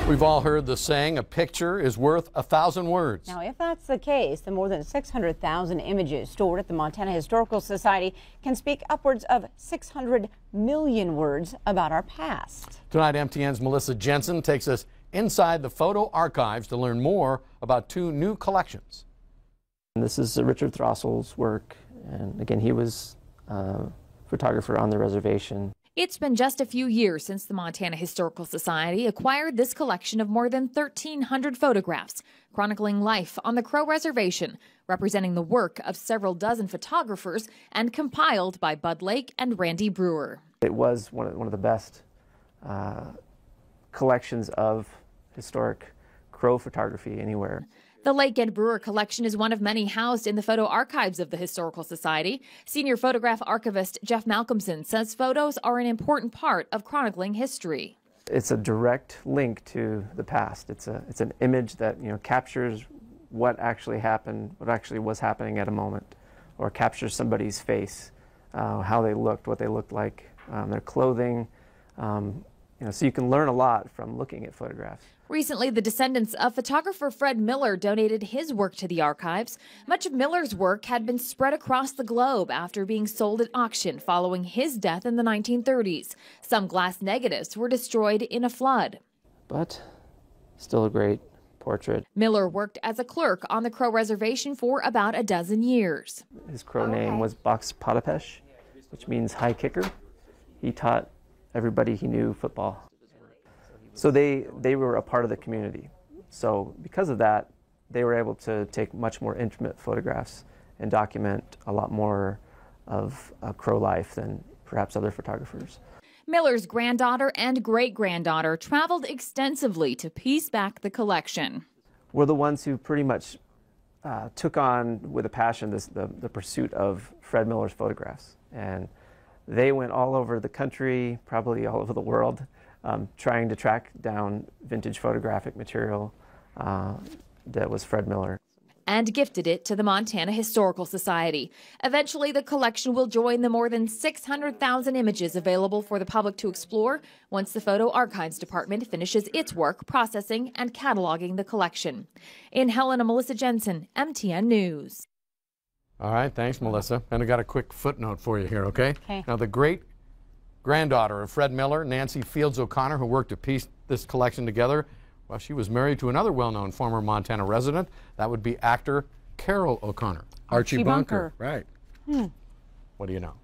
We've all heard the saying, a picture is worth 1,000 words. Now, if that's the case, the more than 600,000 images stored at the Montana Historical Society can speak upwards of 600 million words about our past. Tonight, MTN's Melissa Jensen takes us inside the photo archives to learn more about two new collections. This is Richard Throssel's work, and again, he was a photographer on the reservation. It's been just a few years since the Montana Historical Society acquired this collection of more than 1,300 photographs, chronicling life on the Crow Reservation, representing the work of several dozen photographers and compiled by Bud Lake and Randy Brewer. It was one of the best collections of historic Crow photography anywhere. The Lake and Brewer collection is one of many housed in the photo archives of the Historical Society. Senior photograph archivist Jeff Malcomson says photos are an important part of chronicling history. It's a direct link to the past. It's an image that captures what actually happened, what actually was happening at a moment, or captures somebody's face, how they looked, what they looked like, their clothing. So you can learn a lot from looking at photographs. Recently, the descendants of photographer Fred Miller donated his work to the archives. Much of Miller's work had been spread across the globe after being sold at auction following his death in the 1930s. Some glass negatives were destroyed in a flood. But still a great portrait. Miller worked as a clerk on the Crow Reservation for about a dozen years. His Crow name was Box Potapesh, which means high kicker. He taught everybody he knew football. So they were a part of the community. So because of that, they were able to take much more intimate photographs and document a lot more of Crow life than perhaps other photographers. Miller's granddaughter and great-granddaughter traveled extensively to piece back the collection. We're the ones who pretty much took on with a passion the pursuit of Fred Miller's photographs. And they went all over the country, probably all over the world, trying to track down vintage photographic material that was Fred Miller. And gifted it to the Montana Historical Society. Eventually, the collection will join the more than 600,000 images available for the public to explore once the Photo Archives Department finishes its work processing and cataloging the collection. In Helena, Melissa Jensen, MTN News. All right, thanks, Melissa. And I got a quick footnote for you here, okay? Okay. Now, the great-granddaughter of Fred Miller, Nancy Fields O'Connor, who worked to piece this collection together, well, she was married to another well-known former Montana resident. That would be actor Carol O'Connor. Archie Bunker. Right. What do you know?